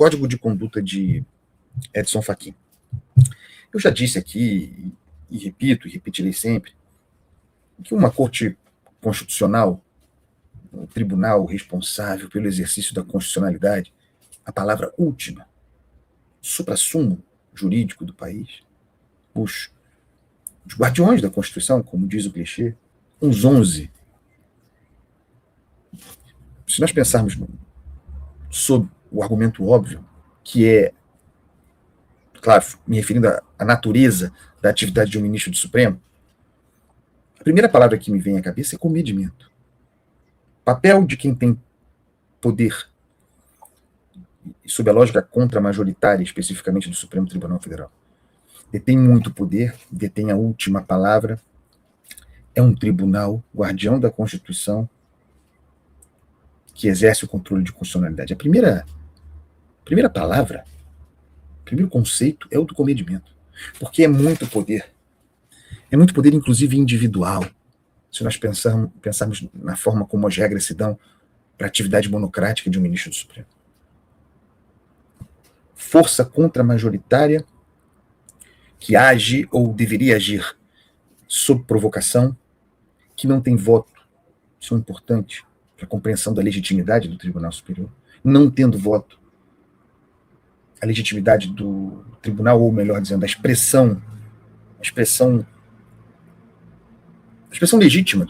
Código de Conduta de Edson Fachin. Eu já disse aqui, e repito, e repetirei sempre, que uma corte constitucional, um tribunal responsável pelo exercício da constitucionalidade, a palavra última, suprassumo jurídico do país, os guardiões da Constituição, como diz o clichê, uns 11. Se nós pensarmos sob o argumento óbvio, que é, claro, me referindo à natureza da atividade de um ministro do Supremo, a primeira palavra que me vem à cabeça é comedimento. Papel de quem tem poder, sob a lógica contra-majoritária, especificamente do Supremo Tribunal Federal. Detém muito poder, detém a última palavra, é um tribunal guardião da Constituição que exerce o controle de constitucionalidade. A primeira palavra, o primeiro conceito é o do comedimento, porque é muito poder. É muito poder, inclusive, individual, se nós pensarmos na forma como as regras se dão para a atividade monocrática de um ministro do Supremo. Força contra-majoritária que age ou deveria agir sob provocação, que não tem voto. Isso é importante para a compreensão da legitimidade do Tribunal Superior. Não tendo voto, a legitimidade do tribunal, ou melhor dizendo, a expressão legítima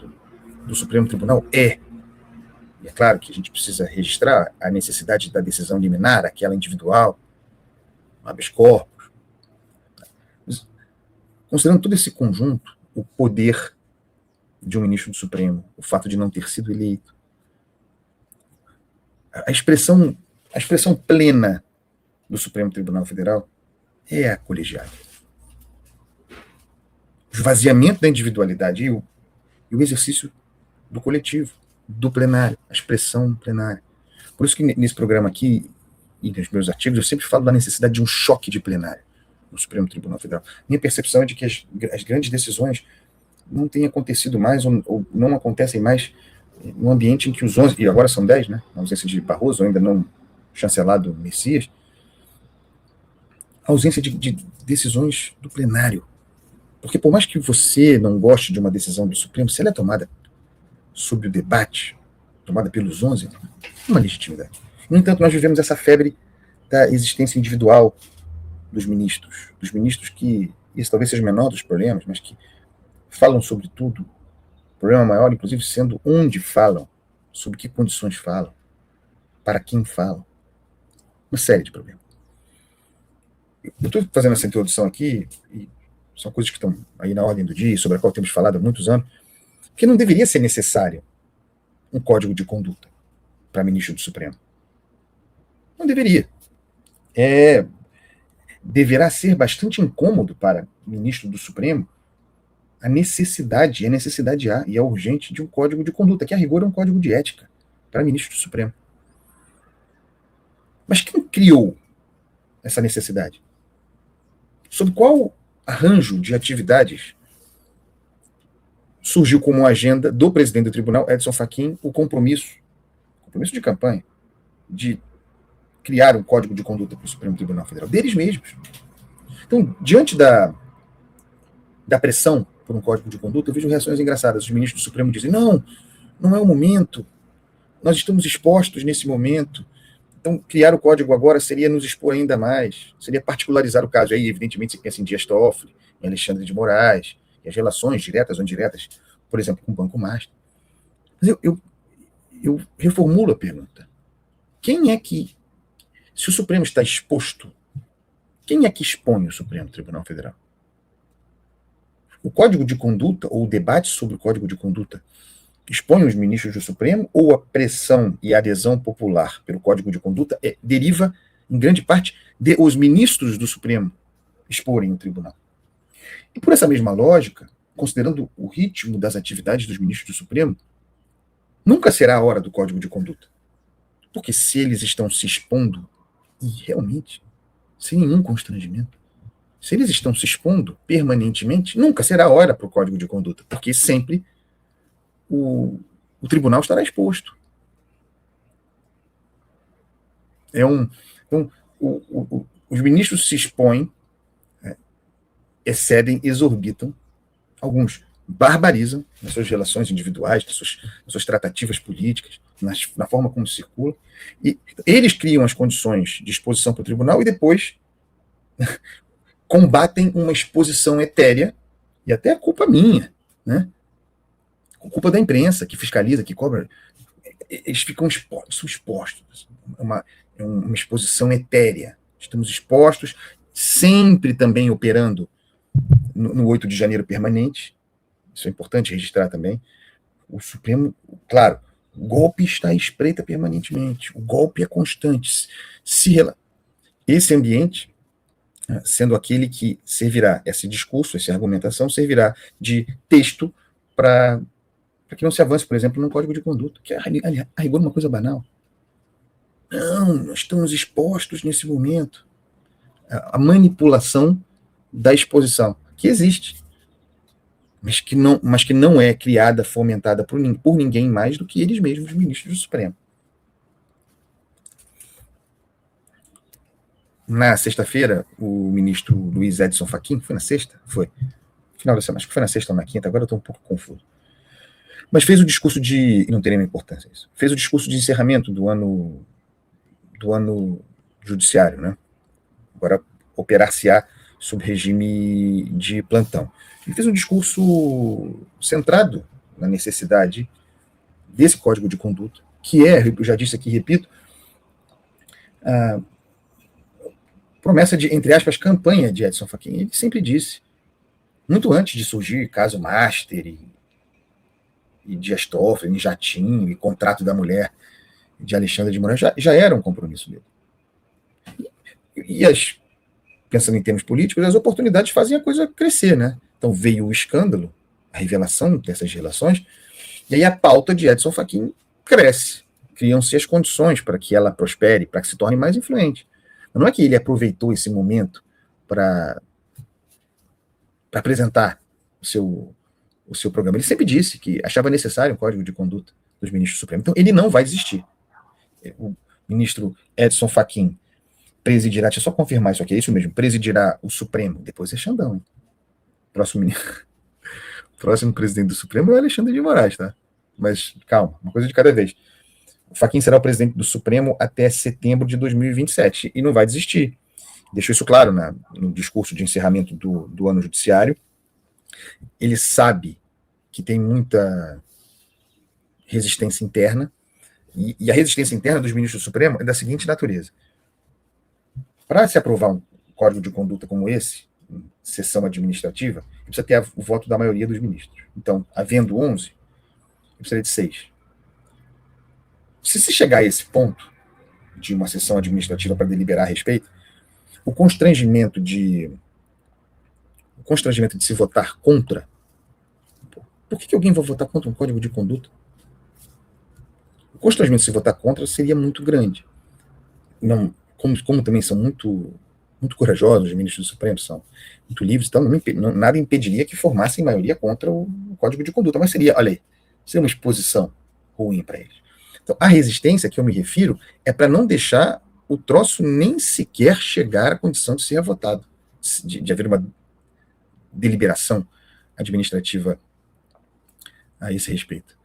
do Supremo Tribunal e é claro que a gente precisa registrar a necessidade da decisão liminar, aquela individual, habeas corpus. Considerando todo esse conjunto, o poder de um ministro do Supremo, o fato de não ter sido eleito, a expressão plena do Supremo Tribunal Federal é a colegiada. O esvaziamento da individualidade e o exercício do coletivo, do plenário, a expressão plenária. Por isso que nesse programa aqui, e nos meus artigos, eu sempre falo da necessidade de um choque de plenário no Supremo Tribunal Federal. Minha percepção é de que as grandes decisões não têm acontecido mais, ou não acontecem mais num ambiente em que os 11, e agora são 10, né, na ausência de Barroso, ainda não chancelado Messias, a ausência de decisões do plenário. Porque por mais que você não goste de uma decisão do Supremo, se ela é tomada sob o debate, tomada pelos 11, é uma legitimidade. No entanto, nós vivemos essa febre da existência individual dos ministros que, isso talvez seja o menor dos problemas, mas que falam sobre tudo. O problema maior, inclusive, sendo onde falam, sob que condições falam, para quem falam. Uma série de problemas. Eu estou fazendo essa introdução aqui, e são coisas que estão aí na ordem do dia, sobre a qual temos falado há muitos anos, que não deveria ser necessário um código de conduta para ministro do Supremo. Não deveria. Deverá ser bastante incômodo para ministro do Supremo a necessidade há, e é urgente, de um código de conduta, que a rigor é um código de ética para ministro do Supremo. Mas quem criou essa necessidade? Sob qual arranjo de atividades surgiu como agenda do presidente do tribunal, Edson Fachin, o compromisso de campanha, de criar um código de conduta para o Supremo Tribunal Federal? Deles mesmos. Então, diante da pressão por um código de conduta, eu vejo reações engraçadas. Os ministros do Supremo dizem, não é o momento, nós estamos expostos nesse momento, então criar o código agora seria nos expor ainda mais, seria particularizar o caso. Aí, evidentemente, se pensa em Dias Toffoli, em Alexandre de Moraes, e as relações diretas ou indiretas, por exemplo, com o Banco Master. Mas eu reformulo a pergunta. Quem é que, se o Supremo está exposto, quem é que expõe o Supremo Tribunal Federal? O Código de Conduta, ou o debate sobre o Código de Conduta, expõe os ministros do Supremo, ou a pressão e a adesão popular pelo Código de Conduta deriva, em grande parte, de os ministros do Supremo exporem o tribunal? E por essa mesma lógica, considerando o ritmo das atividades dos ministros do Supremo, nunca será a hora do Código de Conduta. Porque se eles estão se expondo, e realmente, sem nenhum constrangimento, se eles estão se expondo permanentemente, nunca será a hora para o Código de Conduta, porque sempre o tribunal estará exposto. Então, os ministros se expõem, excedem, exorbitam, alguns barbarizam nas suas relações individuais, nas suas tratativas políticas, na forma como circula, e eles criam as condições de exposição para o tribunal e depois combatem uma exposição etérea, e até a culpa minha, né? Culpa da imprensa, que fiscaliza, que cobra. Eles ficam expostos, são expostos. É uma exposição etérea. Estamos expostos, sempre também operando no 8 de janeiro permanente. Isso é importante registrar também. O Supremo, claro, o golpe está à espreita permanentemente. O golpe é constante. Esse ambiente, sendo aquele que servirá, esse discurso, essa argumentação, servirá de texto para que não se avance, por exemplo, num código de conduta, que é a rigor uma coisa banal. Não, nós estamos expostos nesse momento. A manipulação da exposição, que existe, mas que não é criada, fomentada por ninguém mais do que eles mesmos, os ministros do Supremo. Na sexta-feira, o ministro Luiz Edson Fachin, foi na sexta? Foi. Final da semana, acho que foi na sexta ou na quinta, agora eu estou um pouco confuso. Mas fez o discurso de. Não tem nenhuma importância isso. Fez o discurso de encerramento do ano judiciário, né? Agora operar-se-á sob regime de plantão. Ele fez um discurso centrado na necessidade desse código de conduta, que é, eu já disse aqui, repito, a promessa de, entre aspas, campanha de Edson Fachin. Ele sempre disse, muito antes de surgir caso Master e Dias Toffoli, Jatinho e contrato da mulher de Alexandre de Moraes, já era um compromisso dele. Pensando em termos políticos, as oportunidades fazem a coisa crescer, né? Então veio o escândalo, a revelação dessas relações, e aí a pauta de Edson Fachin cresce. Criam-se as condições para que ela prospere, para que se torne mais influente. Não é que ele aproveitou esse momento para apresentar o seu programa. Ele sempre disse que achava necessário um código de conduta dos ministros do Supremo. Então ele não vai desistir. O ministro Edson Fachin presidirá, deixa eu só confirmar isso aqui, é isso mesmo, presidirá o Supremo, depois é Xandão, hein? Próximo presidente do Supremo é Alexandre de Moraes, tá? Mas calma, uma coisa de cada vez. O Fachin será o presidente do Supremo até setembro de 2027 e não vai desistir. Deixou isso claro no discurso de encerramento do ano judiciário. Ele sabe que tem muita resistência interna, e a resistência interna dos ministros do Supremo é da seguinte natureza. Para se aprovar um código de conduta como esse, em sessão administrativa, precisa ter o voto da maioria dos ministros. Então, havendo 11, precisa de 6. Se chegar a esse ponto de uma sessão administrativa para deliberar a respeito, o constrangimento de se votar contra. Por que alguém vai votar contra um código de conduta? O constrangimento de se votar contra seria muito grande. Não, como também são muito corajosos, os ministros do Supremo são muito livres, então nada impediria que formassem maioria contra o código de conduta, mas seria uma exposição ruim para eles. Então, a resistência que eu me refiro é para não deixar o troço nem sequer chegar à condição de ser votado, de haver uma deliberação administrativa a esse respeito.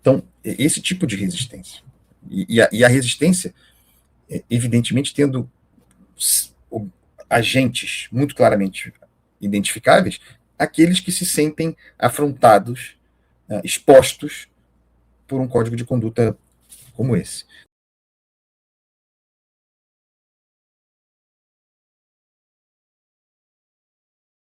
Então, esse tipo de resistência. E a resistência, evidentemente, tendo agentes muito claramente identificáveis, aqueles que se sentem afrontados, expostos por um código de conduta como esse.